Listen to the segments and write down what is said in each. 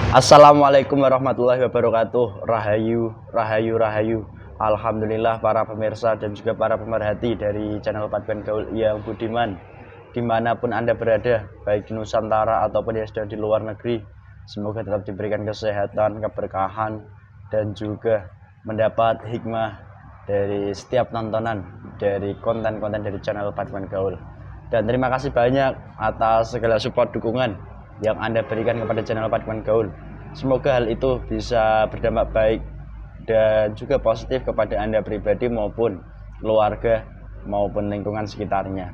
Assalamualaikum warahmatullahi wabarakatuh. Rahayu, rahayu, rahayu. Alhamdulillah para pemirsa dan juga para pemerhati dari channel Paduan Gaul yang budiman, dimanapun Anda berada, baik di Nusantara ataupun yang sedang di luar negeri, semoga tetap diberikan kesehatan, keberkahan, dan juga mendapat hikmah dari setiap tontonan dari konten-konten dari channel Paduan Gaul. Dan terima kasih banyak atas segala support dukungan yang Anda berikan kepada channel Paduan Gaul. Semoga hal itu bisa berdampak baik dan juga positif kepada Anda pribadi maupun keluarga maupun lingkungan sekitarnya.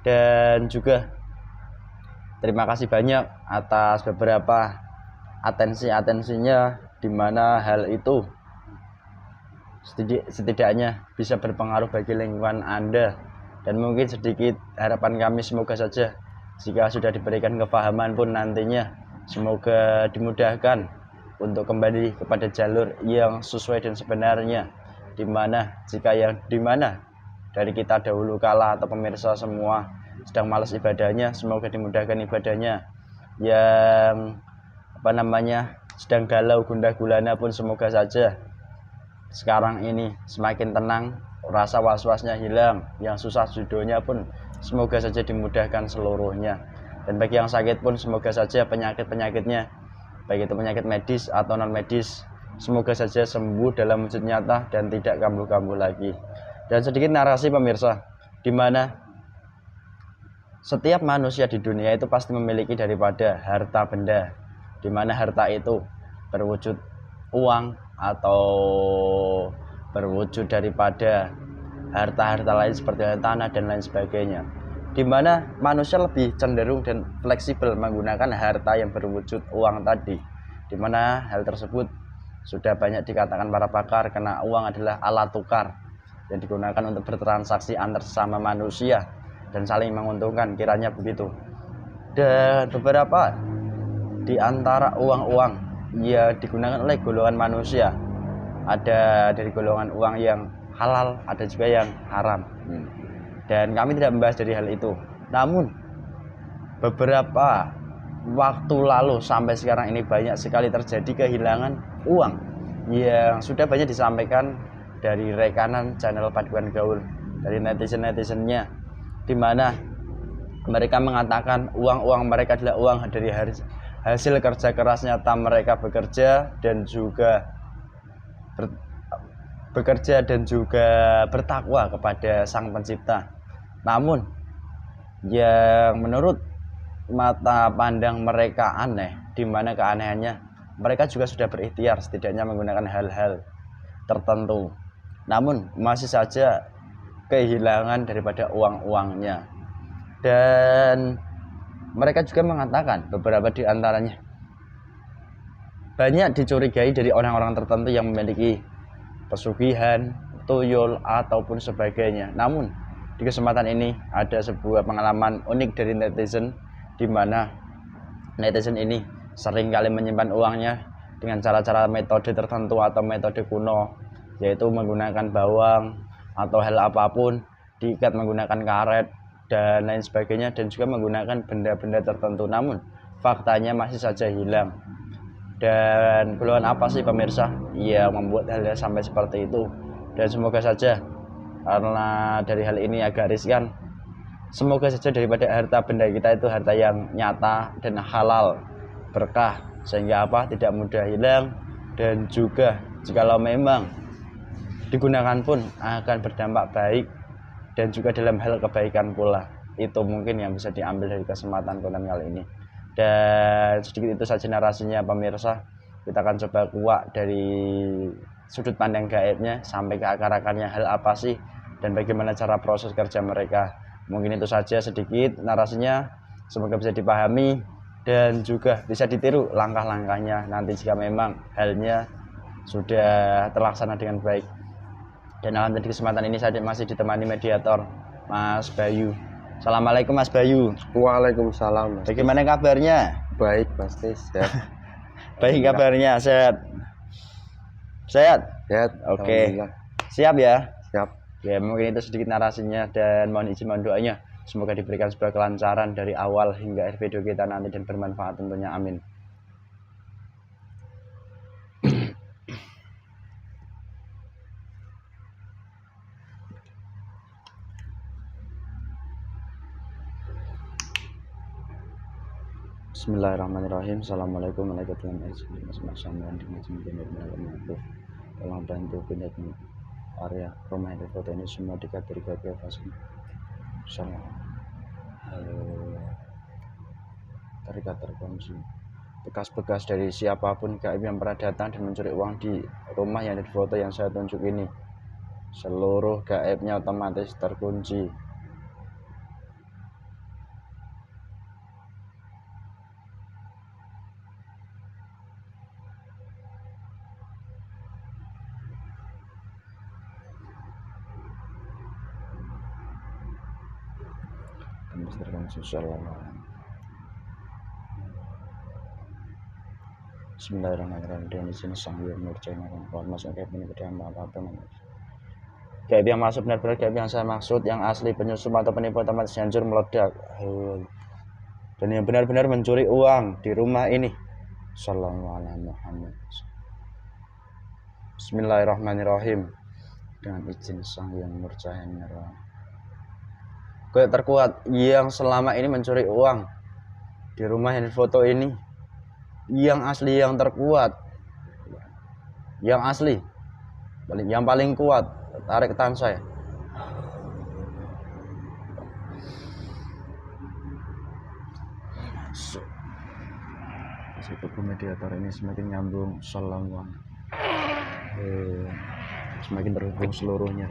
Dan juga terima kasih banyak atas beberapa atensinya, di mana hal itu setidaknya bisa berpengaruh bagi lingkungan Anda. Dan mungkin sedikit harapan kami, semoga saja jika sudah diberikan kefahaman pun nantinya semoga dimudahkan untuk kembali kepada jalur yang sesuai dan sebenarnya, dimana dari kita dahulu kala atau pemirsa semua sedang malas ibadahnya, semoga dimudahkan ibadahnya. Yang sedang galau gundah gulana pun semoga saja sekarang ini semakin tenang, rasa was-wasnya hilang, yang susah judulnya pun semoga saja dimudahkan seluruhnya. Dan bagi yang sakit pun semoga saja penyakit-penyakitnya, baik itu penyakit medis atau non medis, semoga saja sembuh dalam wujud nyata dan tidak kambuh-kambuh lagi. Dan sedikit narasi pemirsa, di mana setiap manusia di dunia itu pasti memiliki daripada harta benda, di mana harta itu berwujud uang atau berwujud daripada harta-harta lain seperti tanah dan lain sebagainya, di mana manusia lebih cenderung dan fleksibel menggunakan harta yang berwujud uang tadi, di mana hal tersebut sudah banyak dikatakan para pakar karena uang adalah alat tukar yang digunakan untuk bertransaksi antar sesama manusia dan saling menguntungkan, kiranya begitu. Dan beberapa di antara uang-uang yang digunakan oleh golongan manusia, ada dari golongan uang yang halal, ada juga yang haram. Dan kami tidak membahas dari hal itu. Namun beberapa waktu lalu sampai sekarang ini banyak sekali terjadi kehilangan uang yang sudah banyak disampaikan dari rekanan channel Paduan Gaul, dari netizen-netizennya, di mana mereka mengatakan uang-uang mereka adalah uang dari hasil kerja keras nyata mereka bekerja dan juga bertakwa kepada Sang Pencipta. Namun yang menurut mata pandang mereka aneh, di mana keanehannya mereka juga sudah berikhtiar setidaknya menggunakan hal-hal tertentu, namun masih saja kehilangan daripada uang-uangnya. Dan mereka juga mengatakan beberapa di antaranya banyak dicurigai dari orang-orang tertentu yang memiliki pesugihan, tuyul, ataupun sebagainya. Namun di kesempatan ini ada sebuah pengalaman unik dari netizen, di mana netizen ini sering kali menyimpan uangnya dengan cara-cara metode tertentu atau metode kuno, yaitu menggunakan bawang atau hal apapun diikat menggunakan karet dan lain sebagainya, dan juga menggunakan benda-benda tertentu, namun faktanya masih saja hilang. Dan golongan apa sih pemirsa yang membuat hal sampai seperti itu? Dan semoga saja, karena dari hal ini agak riskan, semoga saja daripada harta benda kita itu harta yang nyata dan halal, berkah, sehingga tidak mudah hilang, dan juga jikalau memang digunakan pun akan berdampak baik dan juga dalam hal kebaikan pula. Itu mungkin yang bisa diambil dari kesempatan konten kali ini. Dan sedikit itu saja narasinya pemirsa. Kita akan coba kuak dari sudut pandang gaibnya sampai ke akar-akarnya, hal apa sih dan bagaimana cara proses kerja mereka. Mungkin itu saja sedikit narasinya, semoga bisa dipahami dan juga bisa ditiru langkah-langkahnya nanti jika memang halnya sudah terlaksana dengan baik. Dan alhamdulillah di kesempatan ini saya masih ditemani mediator Mas Bayu. Assalamualaikum Mas Bayu. Waalaikumsalam Mas. Bagaimana kabarnya? Baik pasti sehat. Baik kabarnya, sehat. Sehat? Sehat. Oke. Siap ya? Siap. Ya mungkin itu sedikit narasinya, dan mohon izin mohon doanya semoga diberikan sebuah kelancaran dari awal hingga akhir video kita nanti dan bermanfaat tentunya, amin. Bismillahirrahmanirrahim. Assalamualaikum warahmatullahi wabarakatuh. Tolong bantu pindah area rumah yang foto ini semua dikategorikan fasum. Salam. Tarikat terkunci. Bekas-bekas dari siapapun gaib yang pernah datang dan mencuri uang di rumah yang di foto yang saya tunjuk ini, seluruh gaibnya otomatis terkunci. Bismillahirrahmanirrahim. Dan di sini sang yang nurjana masuk kayak ini apa gaib yang masuk benar-benar gaib yang saya maksud, yang asli penyusup atau penipu otomatis hancur meledak. Dan yang benar-benar mencuri uang di rumah ini. Sallallahu alaihi Muhammad. Bismillahirrahmanirrahim. Dengan izin sang yang nurjana gaib terkuat yang selama ini mencuri uang di rumah yang foto ini, yang asli, yang terkuat, yang asli, yang paling kuat, tarik tangan saya. Tubuh mediator ini semakin nyambung, sallallahu semakin terhubung seluruhnya,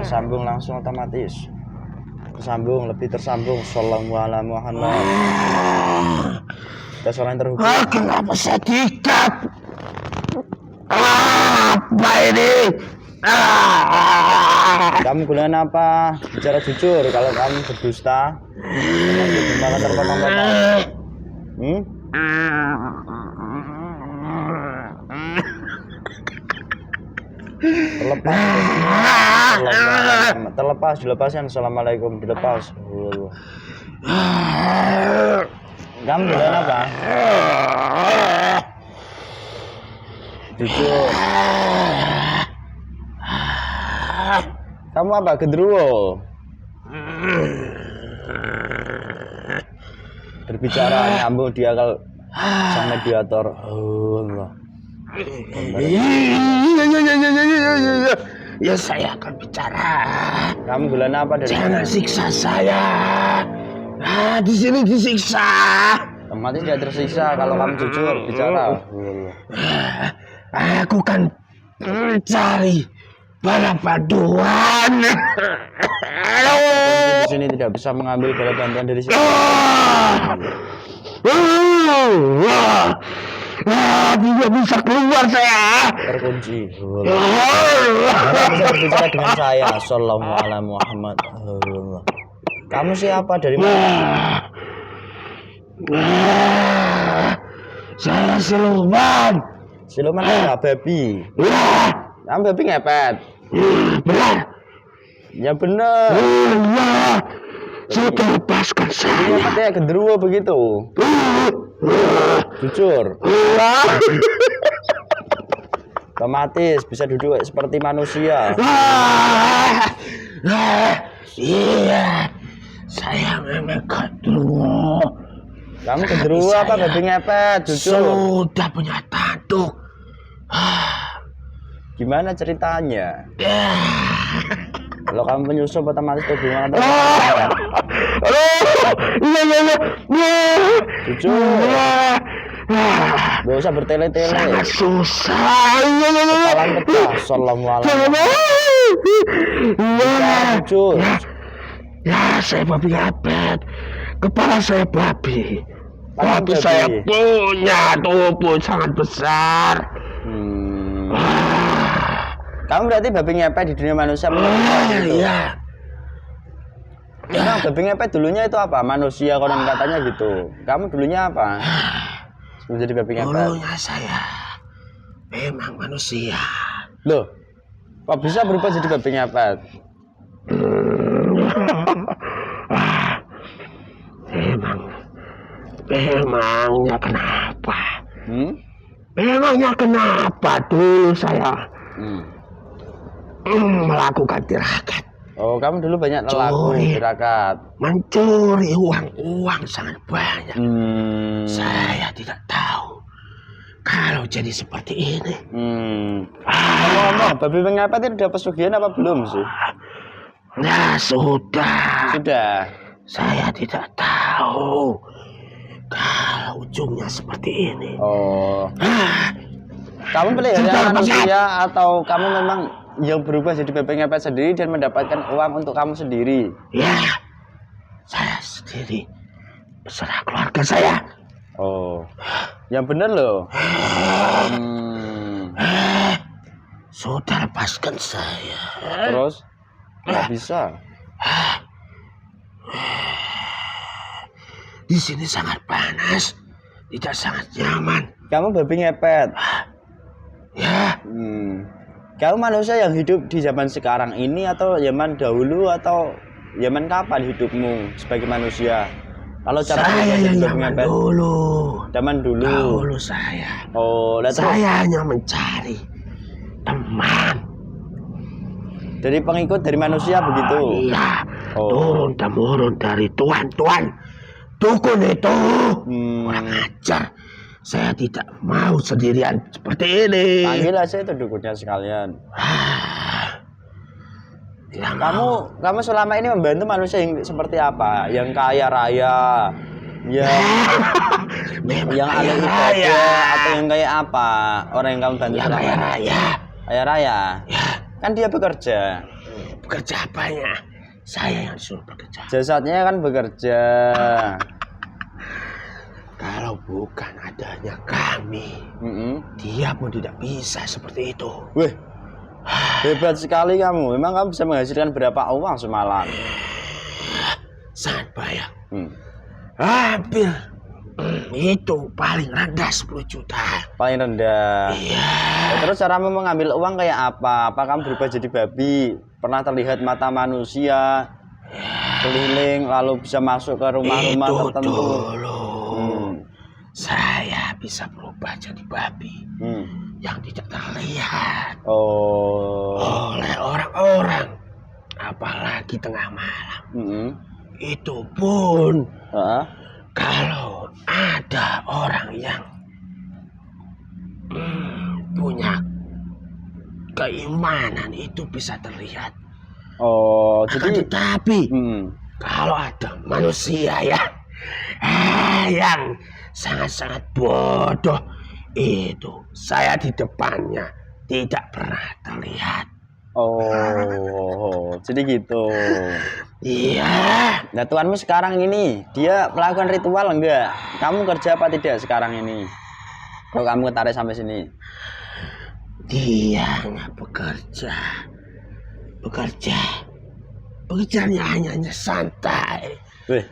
tersambung langsung otomatis, tersambung, lebih tersambung. Sallallahu alaihi Muhammad. Kita soalnya terhubung. Kenapa saya diikat? Apa ini? Kamu gunakan apa? Bicara jujur. Kalau kamu berdusta, malah terpotong-potong. Terlepas, dilepaskan. Assalamualaikum, dilepas. Kamu bilang apa? Jujur. Kamu apa? Gendruwo. Berbicara nyambung dia kalau sang mediator. Allah. Ya saya akan bicara. Kamu bulan apa dari Jangan siksa saya. Di sini disiksa. Otomatis dia tersiksa kalau kamu jujur bicara. Aku kan mencari bala bantuan. Di sini tidak bisa mengambil bala bantuan dari sini. Tidak bisa keluar saya. Terkunci. Tidak bisa berbicara dengan saya. Sallallahu alaihi Muhammad. Kamu siapa, dari mana? Saya siluman. Siluman apa? Babi. Kamu babi ngepet. Benar. Ya benar. Sudah lepaskan saya. Ngepetnya gendruwo begitu. Jujur. Otomatis bisa duduk seperti manusia. Iya. Saya memang gendruwo. Kamu gendruwo apa babi ngepet? Jujur. Sudah punya tanduk. Gimana ceritanya? Kalau kamu penyusup otomatis tubuhnya atau jujur. Gak usah bertele-tele. Sangat susah. Kepala pecah. Sallallahu alaihi. Jujur. Ya, saya babi ngepet. Kepala saya babi. Tapi saya punya tubuh sangat besar. Kamu berarti babi ngepet di dunia manusia. Iya. Nah, babi ngepet dulunya itu apa? Manusia konon katanya gitu. Kamu dulunya apa? Menjadi babi ngepet. Dulunya saya memang manusia. Loh, kok bisa berubah jadi babi ngepet? Memangnya kenapa? Hmm? Memangnya kenapa dulu saya melakukan tirakat? Oh, kamu dulu banyak nelaku tirakat. Mencuri uang sangat banyak. Saya Saya tidak tahu kalau jadi seperti ini. Ngomong, babi mengepet itu udah pesugihan apa belum sih? Nah, sudah. Sudah. Saya tidak tahu kalau ujungnya seperti ini. Oh, Ah, kamu pelihara Sudah, manusia atau kamu memang yang berubah jadi babi ngepet sendiri dan mendapatkan uang untuk kamu sendiri? ya, saya sendiri beserta keluarga saya. Oh, yang bener loh. Sudah lepaskan saya. Terus nggak bisa. Di sini sangat panas, tidak sangat nyaman. Kamu babi ngepet. Ya, Kamu manusia yang hidup di zaman sekarang ini atau zaman dahulu atau zaman kapan hidupmu sebagai manusia? Kalau cara saya yang babi zaman ngepet, dulu. zaman dulu. Dahulu saya. Oh, lah terus Saya hanya mencari teman. dari pengikut dari manusia begitu. Iya, Oh. turun temurun dari tuan-tuan dukun itu. Kurang ajar. Saya tidak mau sendirian seperti ini. Panggil aja itu dukunnya sekalian. Tidak mau. Kamu selama ini membantu manusia yang seperti apa? Yang kaya raya, Memang yang kaya ahli raya. ibadah atau yang kayak apa? Orang yang kamu bantu Yang selama kaya ini? raya. Kaya raya. Ya, Kan dia bekerja. bekerja apanya? Saya yang disuruh bekerja. Jasadnya kan bekerja. Kalau bukan adanya kami, dia pun tidak bisa seperti itu. Wih, hebat sekali kamu. Memang kamu bisa menghasilkan berapa uang semalam? Sangat banyak. Hampir Itu paling rendah 10 juta. paling rendah. Iya. Ya, terus caramu mengambil uang kayak apa? Apa kamu berubah jadi babi? Pernah terlihat mata manusia keliling lalu bisa masuk ke rumah-rumah Itu tertentu? dulu. Saya bisa berubah jadi babi yang tidak terlihat Oh. oleh orang-orang, apalagi tengah malam. Itu pun kalau ada orang yang punya keimanan itu bisa terlihat. Oh, Akan jadi tetapi kalau ada manusia yang sangat-sangat bodoh, itu saya di depannya tidak pernah terlihat. oh, jadi gitu. Iya. Nah, tuanmu sekarang ini dia melakukan ritual enggak? Kamu kerja apa tidak sekarang ini? Kalau kamu ketarik sampai sini. Dia hanya bekerja. Pekerjaannya hanya santai. Wih,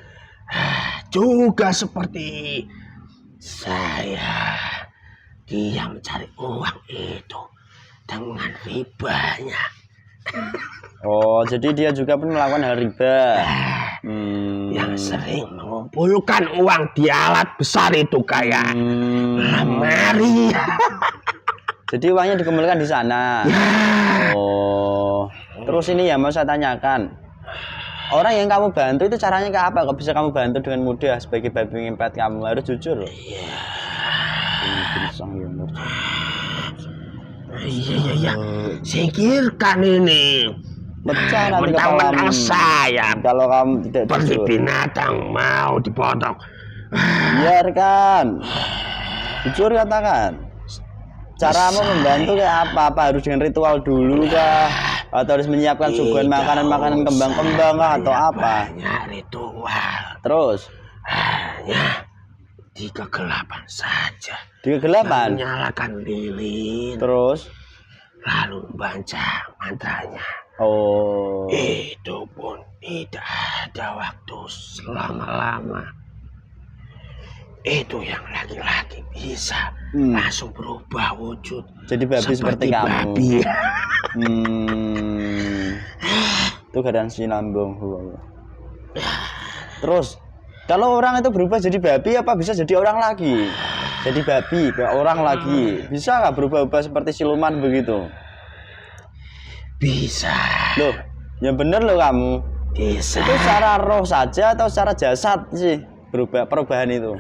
Juga seperti saya. Dia mencari uang itu dengan ribanya. oh, jadi dia juga pun melakukan hal riba. Yang sering mengumpulkan uang di alat besar itu kayak lemari. Jadi uangnya dikumpulkan di sana. Oh, terus ini ya mau saya tanyakan, orang yang kamu bantu itu caranya kayak apa? Kok bisa kamu bantu dengan mudah sebagai babi ngepet? Kamu harus jujur loh. Iya. Singkirkan ini. Pecah nanti Mentang-mentang kepalamu. saya Kalau kamu tidak seperti jujur, binatang mau dipotong. biarkan. Jujur katakan. Caramu membantu kayak apa? Apa harus dengan ritual dulu kah? Atau harus menyiapkan suguhan makanan-makanan kembang-kembang kah? Atau apa? Banyak ritual. Terus Hanya di kegelapan saja. di kegelapan. Menyalakan lilin. Terus Lalu membaca mantranya. oh, Itu pun tidak ada waktu selama-lama. Itu yang laki-laki bisa langsung berubah wujud. jadi babi seperti kamu. babi. Itu keadaan sinambung. Terus Kalau orang itu berubah jadi babi apa bisa jadi orang lagi? Jadi babi, orang lagi. Bisa nggak berubah-ubah seperti siluman begitu? Bisa. Loh, yang bener loh kamu. Bisa. Itu secara roh saja atau secara jasad sih perubahan itu?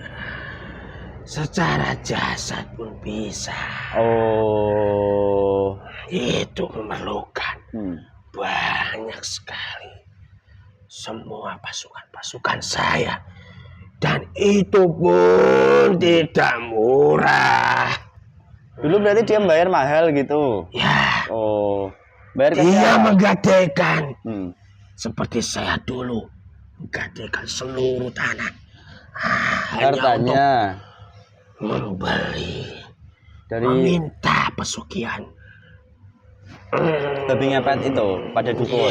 Secara jasad pun bisa. Oh, Itu memerlukan hmm. banyak sekali. Semua pasukan-pasukan saya. Dan itu pun tidak murah. Dulu berarti dia bayar mahal gitu. Ya, Oh, bayar ke dia siapa? menggadaikan. Seperti Seperti saya dulu menggadaikan seluruh tanah. Hanya untuk hartanya membeli, dari meminta pesugihan. babi ngepet itu pada dukun.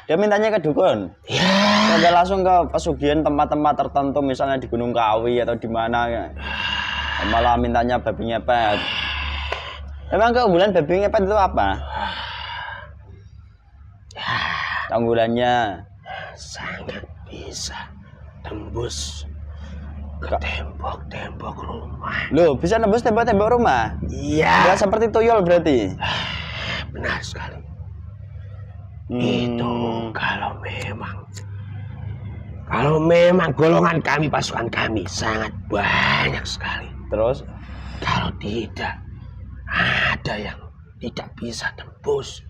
Dia mintanya ke dukun. Ya, Enggak langsung ke pesugihan tempat-tempat tertentu misalnya di Gunung Kawi atau di mana ya. Malah mintanya babi ngepet. Emang keunggulan babi ngepet itu apa? Keunggulannya sangat bisa tembus ke tembok-tembok rumah. loh, bisa nembus tembok-tembok rumah. Iya, Enggak seperti tuyul berarti. benar sekali. Hmm. Itu kalau memang golongan kami, pasukan kami sangat banyak sekali. Terus Kalau tidak, ada yang tidak bisa tembus.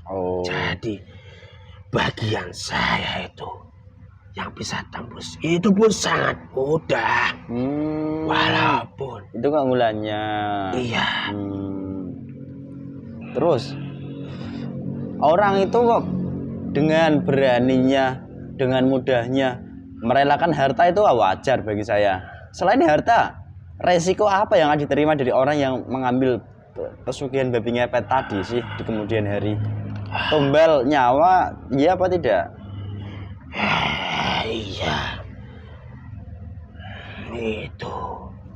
Oh. Jadi bagian saya itu yang bisa tembus itu pun sangat mudah. Walaupun Itu keunggulannya. iya, Terus orang itu kok dengan beraninya, dengan mudahnya merelakan harta itu wajar bagi saya. Selain harta, resiko apa yang akan diterima dari orang yang mengambil pesugihan babi ngepet tadi sih di kemudian hari? Tumbal nyawa, iya apa tidak? iya. Itu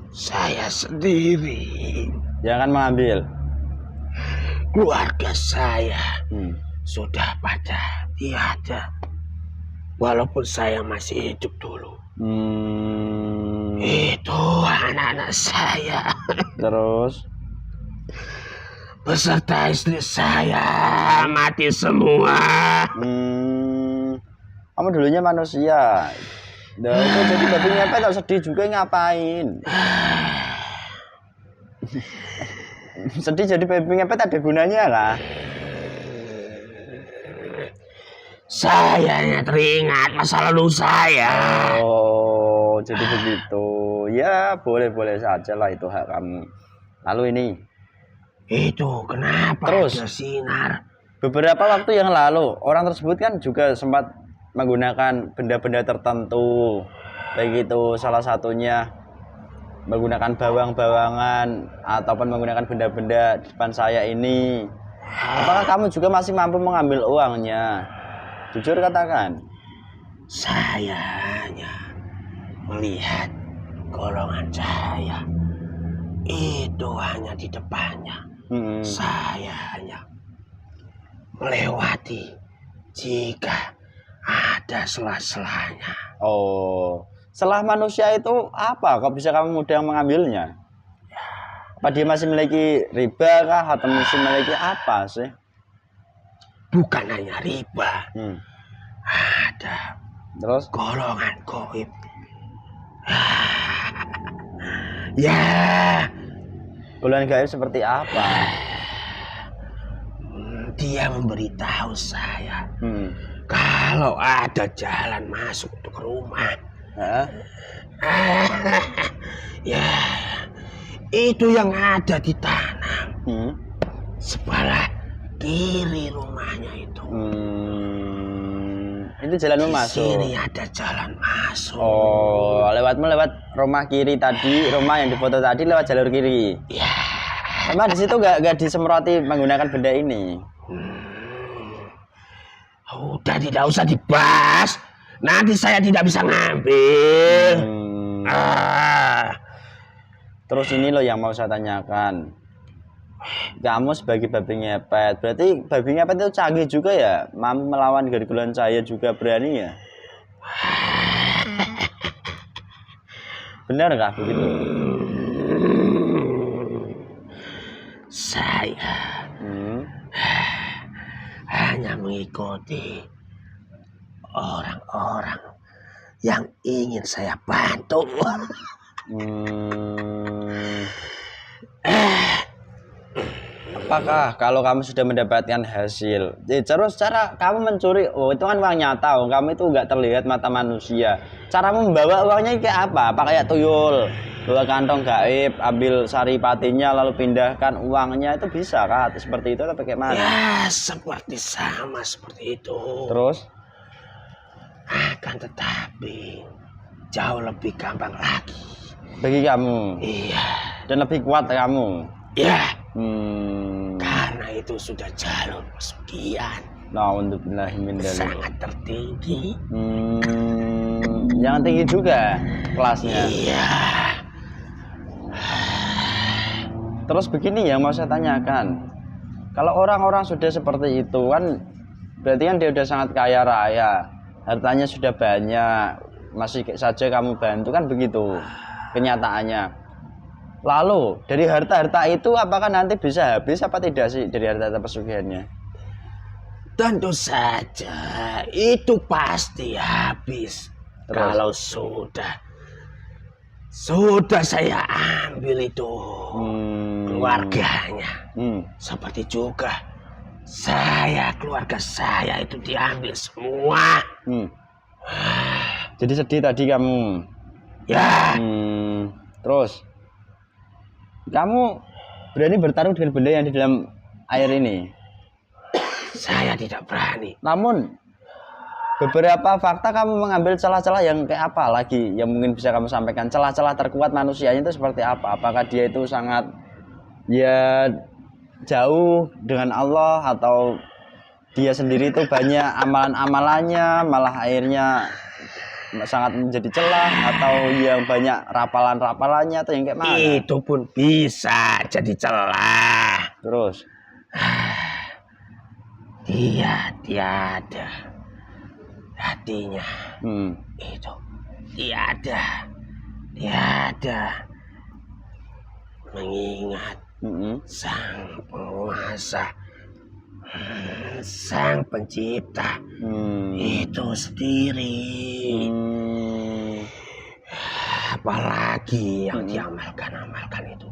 saya sendiri, Yang akan mengambil. keluarga saya sudah pada tiada. Walaupun saya masih hidup dulu. Itu anak-anak saya Terus beserta istri saya mati semua. kamu dulunya manusia. Nah, itu jadi babi ngepet tak sedih juga ngapain? Sedih jadi babi ngepet ada gunanya lah. Saya hanya teringat masa lalu saya. Oh, jadi begitu. Ya, boleh-boleh saja lah itu hak kamu. Lalu ini, Itu kenapa Terus? ada sinar? beberapa waktu yang lalu orang tersebut kan juga sempat menggunakan benda-benda tertentu. Baik itu salah satunya menggunakan bawang-bawangan ataupun menggunakan benda-benda di depan saya ini. Apakah kamu juga masih mampu mengambil uangnya? Jujur katakan. Saya hanya melihat golongan saya itu hanya di depannya. Saya hanya melewati jika ada sela-selanya. Oh, setelah manusia itu apa? Kok bisa kamu mudah mengambilnya? Apa dia masih memiliki riba kah? Atau masih memiliki apa sih? Bukan hanya riba, ada Terus? golongan goib. Ya, Golongan gaib seperti apa? dia memberitahu saya kalau ada jalan masuk untuk rumah. Hah? Ya, itu yang ada di tanah sebelah kiri rumahnya itu. Itu jalan Di masuk. sini ada jalan masuk. Oh, lewatmu lewat rumah kiri tadi, rumah yang difoto tadi lewat jalur kiri. Ya, Emang di situ nggak disemproti menggunakan benda ini? udah tidak usah dibahas. Nanti saya tidak bisa ngambil. Terus ini loh yang mau saya tanyakan. Kamu sebagai babi ngepet, berarti babi ngepet itu canggih juga ya? Mampu melawan gergelan cahaya juga berani ya? Benar nggak begitu? Saya hanya mengikuti orang-orang yang ingin saya bantu. Apakah kalau kamu sudah mendapatkan hasil, terus cara kamu mencuri, itu kan uang nyata, kamu itu nggak terlihat mata manusia. Caramu membawa uangnya kayak apa? Apa kayak tuyul, bawa kantong gaib, ambil saripatinya lalu pindahkan uangnya, itu bisa kah? Atau seperti itu atau bagaimana? Ya, sama seperti itu. Terus? Akan tetapi jauh lebih gampang lagi Bagi kamu? Iya. Dan lebih kuat kamu? Ya. Karena itu sudah jalur pesugihan. Sangat tertinggi. Yang tinggi juga kelasnya. Iya. Terus begini yang mau saya tanyakan, kalau orang-orang sudah seperti itu kan, berarti kan dia sudah sangat kaya raya, hartanya sudah banyak, masih saja kamu bantu, kan begitu kenyataannya. Lalu dari harta-harta itu apakah nanti bisa habis apa tidak sih dari harta-harta pesugihannya? Tentu saja itu pasti habis. Terus? Kalau sudah saya ambil itu keluarganya. Seperti juga keluarga saya itu diambil semua. Jadi sedih tadi kamu. Ya. Terus kamu berani bertarung dengan benda yang di dalam air ini? Saya tidak berani. Namun beberapa fakta kamu mengambil celah-celah yang kayak apa lagi yang mungkin bisa kamu sampaikan? Celah-celah terkuat manusianya itu seperti apa? Apakah dia itu sangat jauh dengan Allah, atau dia sendiri itu banyak amalan-amalannya malah airnya sangat menjadi celah, atau yang banyak rapalan-rapalannya, atau yang kayak mana? Itu pun bisa jadi celah. Terus dia tiada hatinya. Itu tiada mengingat sang penguasa, sang pencipta itu sendiri. Apalagi yang diamalkan itu,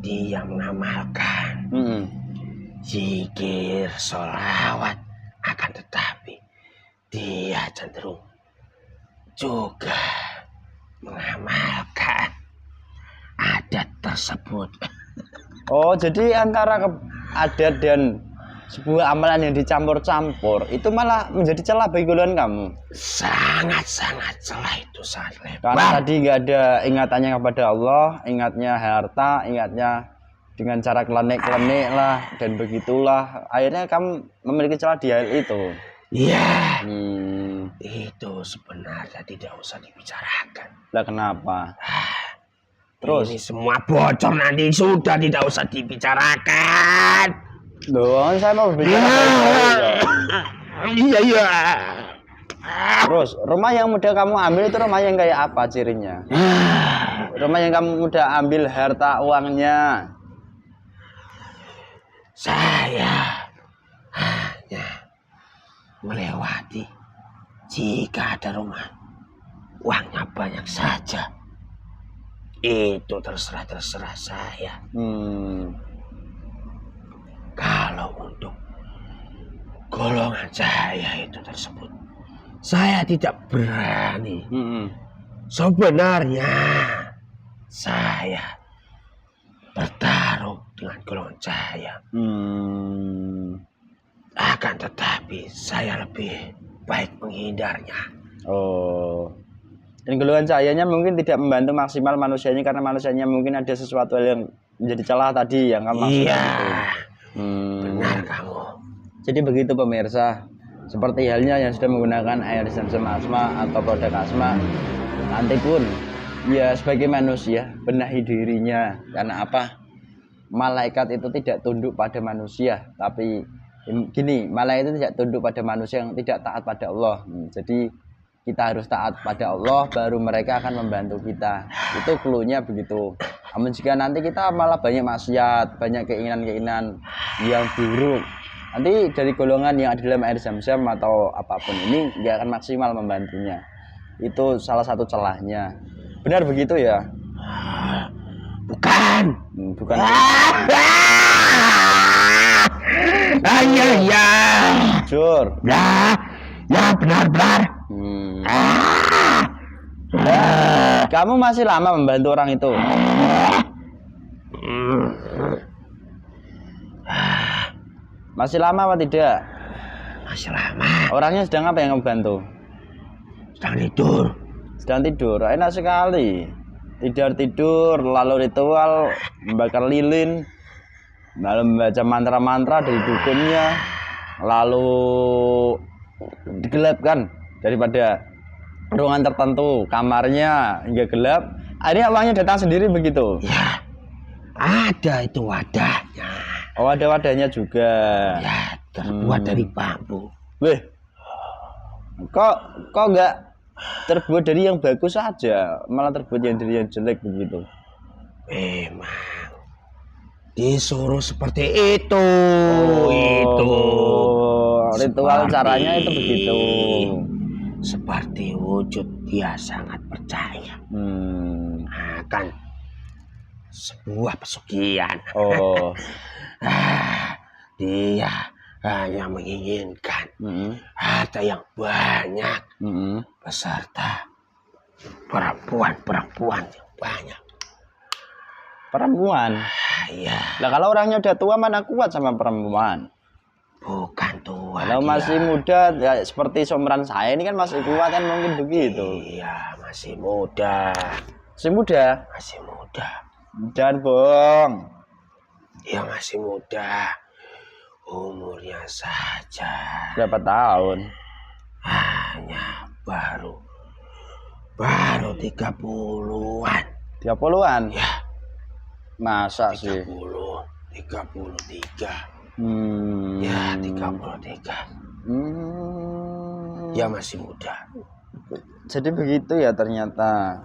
dia mengamalkan zikir, sholawat, akan tetapi dia cenderung juga mengamalkan adat tersebut. Oh, jadi antara adat dan sebuah amalan yang dicampur-campur itu malah menjadi celah bagi golongan kamu. Sangat celah itu, sangat lebar. Karena tadi nggak ada ingatannya kepada Allah, ingatnya harta, ingatnya dengan cara klenik-klenik lah, dan begitulah akhirnya kamu memiliki celah di hal itu. Iya. Itu sebenarnya tidak usah dibicarakan. Lah kenapa? Terus ini semua bocor nanti, sudah tidak usah dibicarakan. Loh, saya mau berbicara. Iya. Terus rumah yang mudah kamu ambil itu rumah yang kayak apa cirinya? Rumah yang kamu mudah ambil harta uangnya. Saya hanya melewati jika ada rumah uangnya banyak saja, itu terserah saya. Kalau untuk golongan saya itu tersebut, saya tidak berani. Sebenarnya saya bertarung dengan golongan saya. Akan tetapi saya lebih baik menghindarnya. Oh. Dan golongan cahayanya mungkin tidak membantu maksimal manusianya, karena manusianya mungkin ada sesuatu yang menjadi celah tadi yang kamu maksudkan. Iya. Benar kamu. Jadi begitu pemirsa, seperti halnya yang sudah menggunakan air Zamzam Asma atau produk Asma, nanti pun ya sebagai manusia benahi dirinya. Karena apa? Malaikat itu tidak tunduk pada manusia, tapi gini, malaikat itu tidak tunduk pada manusia yang tidak taat pada Allah. Jadi kita harus taat pada Allah, baru mereka akan membantu kita. Itu clue-nya begitu. Namun jika nanti kita malah banyak maksiat, banyak keinginan-keinginan yang buruk, nanti dari golongan yang ada dalam air zam-zam atau apapun ini nggak akan maksimal membantunya. Itu salah satu celahnya. Benar begitu ya? Bukan. Bukan. Ya. Jujur. Ya benar. Kamu masih lama membantu orang itu? Masih lama apa tidak? Masih lama. Orangnya sedang apa yang kamu bantu? Sedang tidur. Sedang tidur. Enak sekali. Tidur, lalu ritual membakar lilin, lalu membaca mantra-mantra dari dukunnya, lalu digelapkan daripada ruangan tertentu, kamarnya hingga gelap. Akhirnya uangnya datang sendiri begitu. Ya, ada itu wadahnya. Oh, ada wadahnya juga. Ya, terbuat dari bambu. Weh, kok nggak terbuat dari yang bagus saja, malah terbuat dari yang jelek begitu? Memang disuruh seperti itu. Ritual caranya itu begitu. Seperti wujud dia sangat percaya akan sebuah pesugihan. Dia hanya menginginkan harta yang banyak beserta perempuan yang banyak. Perempuan? Iya. Nah, kalau orangnya udah tua mana kuat sama perempuan? Bukan tua. Kalau masih muda ya, seperti seumuran saya ini kan masih kuat kan, mungkin begitu. Iya, masih muda. Masih muda? Masih muda. Jangan bohong. Ya masih muda. Umurnya saja. Berapa tahun? Hanya baru 30-an. 30-an? Ya. Masa sih? 33. Ya 33. Ya masih muda. Jadi begitu ya ternyata.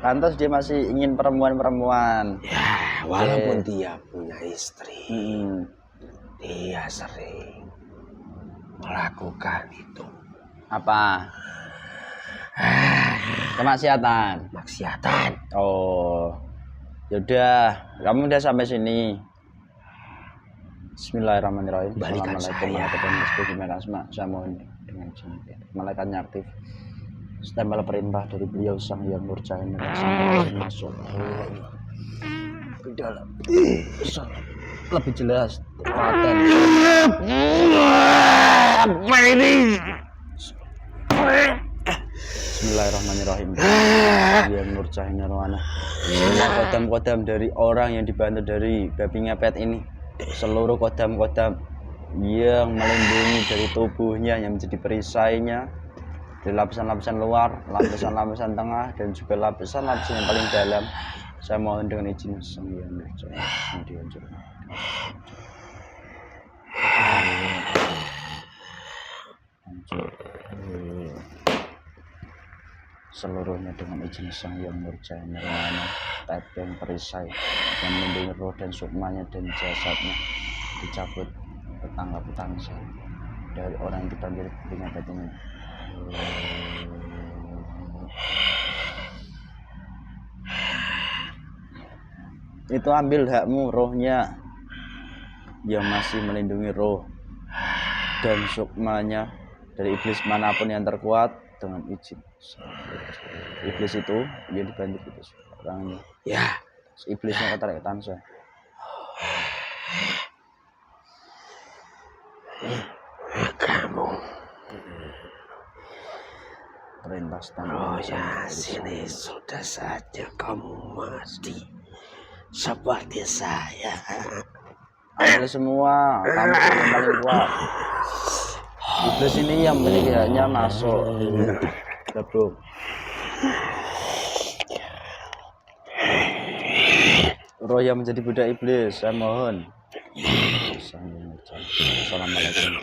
Pantas dia masih ingin perempuan-perempuan. Ya walaupun dia punya istri, dia sering melakukan itu. Apa? Kemaksiatan. Maksiatan. Oh, yaudah, kamu udah sampai sini. Bismillahirrahmanirrahim. Balikan saya. Saya mohon dengan izin malaikatnya aktif. Stempel perintah dari beliau sang yang nurjahil masuk ke dalam. Lebih jelas. Paten. Apa ini? Bismillahirrahmanirrahim. Yang nurjahil nirwana. Semua kodam-kodam dari orang yang dibantu dari babi ngepet ini, seluruh kodam-kodam yang melindungi dari tubuhnya yang menjadi perisainya, dari lapisan-lapisan luar, lapisan-lapisan tengah, dan juga lapisan-lapisan yang paling dalam, saya mohon dengan izin sang yang nurjahil dihancurkan. Seluruhnya dengan izin sang yang nurjahil nirwana, tepeng perisai yang melindungi roh dan sukmanya dan jasadnya dicabut petangga-petangga dari orang yang dipanggil dengan batinnya. Itu ambil hakmu, rohnya yang masih melindungi roh dan sukmanya dari iblis manapun yang terkuat dengan izin. Iblis itu dia dibantu iblis orangnya. Ya. Iblisnya kata tansa. Kamu. Perintah Oh ya, sini sudah saja kamu mati seperti saya. Ambil semua, kamu yang paling kuat. Iblis ini yang memiliki haknya masuk. Gabung. Roh yang menjadi budak iblis, saya mohon. Assalamualaikum.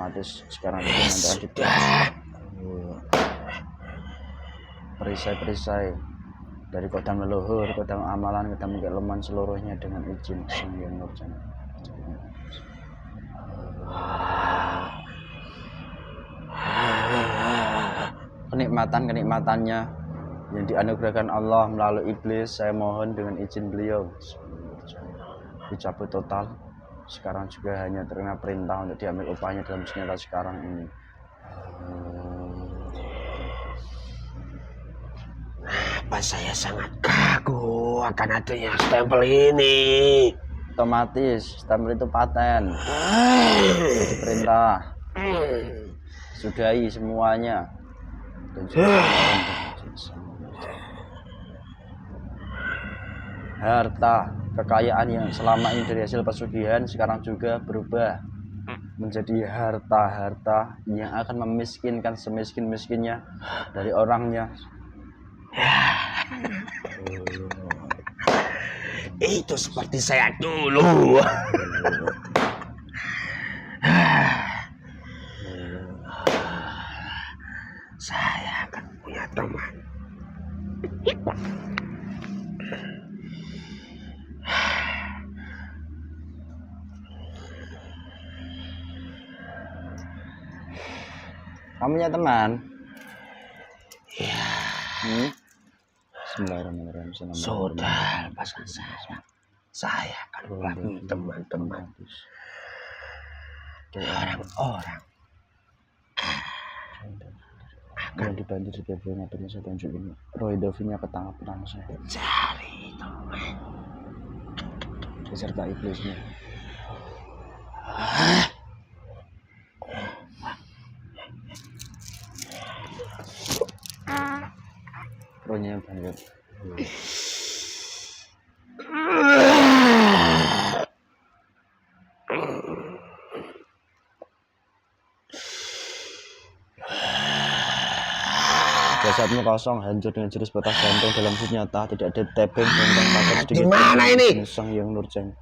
otomatis sekarang itu perisai-perisai dari kodam leluhur, kodam amalan, kodam keilmuan seluruhnya dengan izin Sang Hyang Nurjana. Kenikmatannya yang dianugerahkan Allah melalui iblis, saya mohon dengan izin beliau dicabut total. Sekarang juga hanya terkena perintah untuk diambil upahnya dalam senjata sekarang ini. Apa saya sangat kagu akan adanya stempel ini. Otomatis stempel itu paten. Jadi perintah. Sudahi semuanya. Dan harta kekayaan yang selama ini dari hasil pesugihan sekarang juga berubah menjadi harta-harta yang akan memiskinkan semiskin-miskinnya dari orangnya. Itu seperti saya dulu. Saya akan punya teman. Kamu punya teman? Ya, Bismillahirrahmanirrahim. sudah lepaskan saya akan melalui teman-teman orang-orang akan dibantu di BB ngapain saya tunjukin Roy Dovinya ke tangan perang saya cari teman beserta iblisnya. Roynya banget. Jasadmu kosong, hancur dengan jurus patah jantung dalam senjata, tidak ada tebing, benteng pagar sedikit. Gimana ini? Sang Hyang Nurjana.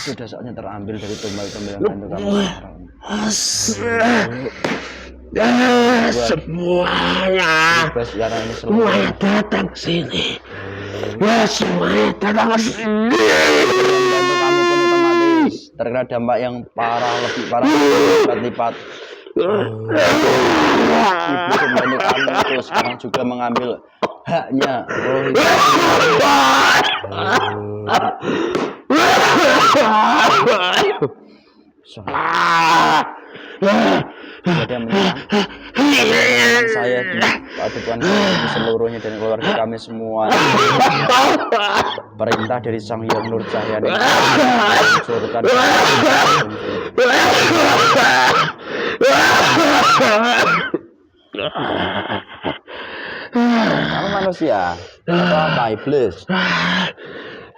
Sudah saatnya terambil dari tumbal-tumbal yang bantu kamu semuanya datang ke sini. Semuanya datang ke sini. Bantu kamu pun otomatis terkena dampak yang parah, lebih parah lipat-lipat. Ibu membantu kamu itu sekarang juga mengambil haknya. Ada yang menyerang saya di padukan seluruhnya dan keluarga kami semua. Perintah dari Sang Hyang Nurjana hancurkan. Kamu manusia atau apa iblis?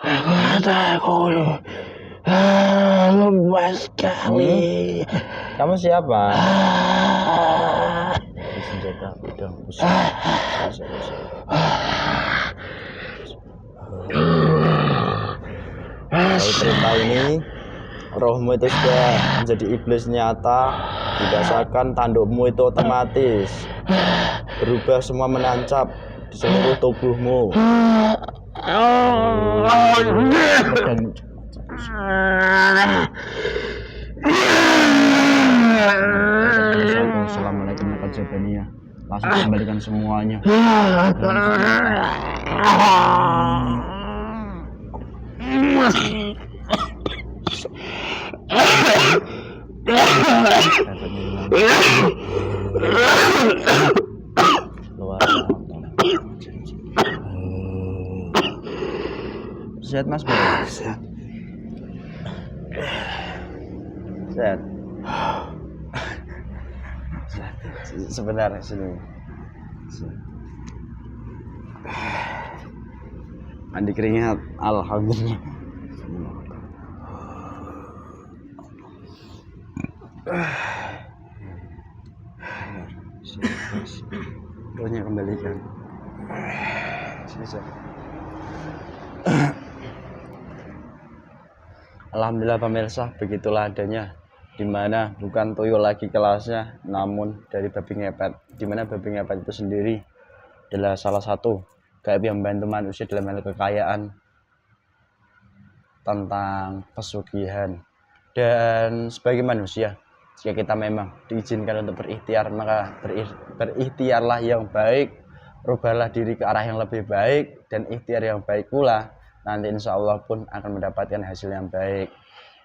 Aku lemah sekali. Kamu siapa? Senjata pedang pusaka. Dari perintah ini, rohmu itu sudah menjadi iblis nyata. Dirasakan tandukmu itu otomatis berubah semua menancap di seluruh tubuhmu. Assalamualaikum warahmatullahi wabarakatuh. Langsung kembalikan semuanya. Sehat Mas Bro? Sehat. Sehat. Sebentar sini. Mandi keringat, alhamdulillah. Rohnya kembalikan. Alhamdulillah pemirsa, begitulah adanya, dimana bukan tuyul lagi kelasnya, namun dari babi ngepet, dimana babi ngepet itu sendiri adalah salah satu gaib yang membantu manusia dalam hal kekayaan, tentang pesugihan. Dan sebagai manusia, jika kita memang diizinkan untuk berikhtiar, maka berikhtiarlah yang baik, rubahlah diri ke arah yang lebih baik, dan ikhtiar yang baik pula nanti insya Allah pun akan mendapatkan hasil yang baik.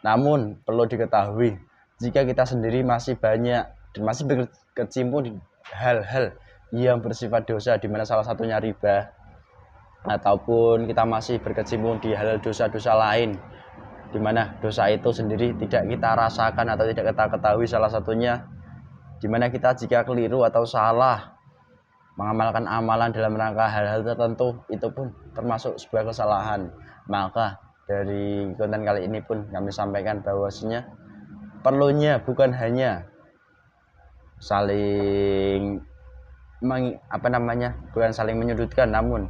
Namun perlu diketahui, jika kita sendiri masih banyak dan masih berkecimpung di hal-hal yang bersifat dosa, di mana salah satunya riba, ataupun kita masih berkecimpung di hal dosa-dosa lain, di mana dosa itu sendiri tidak kita rasakan atau tidak kita ketahui, salah satunya di mana kita jika keliru atau salah mengamalkan amalan dalam rangka hal-hal tertentu, itu pun termasuk sebuah kesalahan. Maka dari konten kali ini pun kami sampaikan bahwasanya perlunya bukan hanya saling bukan saling menyudutkan, namun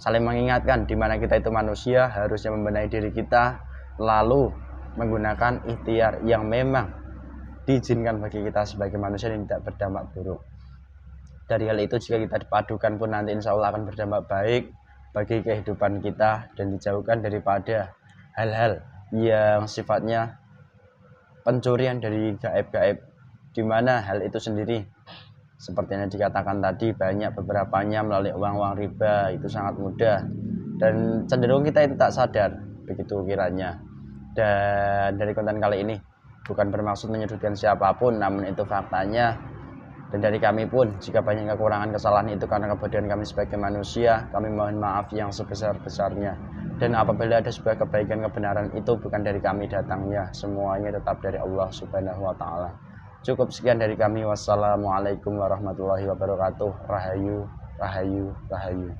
saling mengingatkan di mana kita itu manusia, harusnya membenahi diri kita, lalu menggunakan ikhtiar yang memang diizinkan bagi kita sebagai manusia yang tidak berdampak buruk. Dari hal itu jika kita dipadukan pun nanti insya Allah akan berdampak baik bagi kehidupan kita, dan dijauhkan daripada hal-hal yang sifatnya pencurian dari gaib-gaib, di mana hal itu sendiri seperti yang dikatakan tadi, banyak beberapanya melalui uang-uang riba, itu sangat mudah dan cenderung kita itu tak sadar begitu kiranya. Dan dari konten kali ini bukan bermaksud menyudutkan siapapun, namun itu faktanya. Dan dari kami pun, jika banyak kekurangan kesalahan itu karena kebodohan kami sebagai manusia, kami mohon maaf yang sebesar-besarnya. Dan apabila ada sebuah kebaikan kebenaran, itu bukan dari kami datangnya, semuanya tetap dari Allah Subhanahu wa Ta'ala. Cukup sekian dari kami. Wassalamualaikum warahmatullahi wabarakatuh. Rahayu, rahayu, rahayu.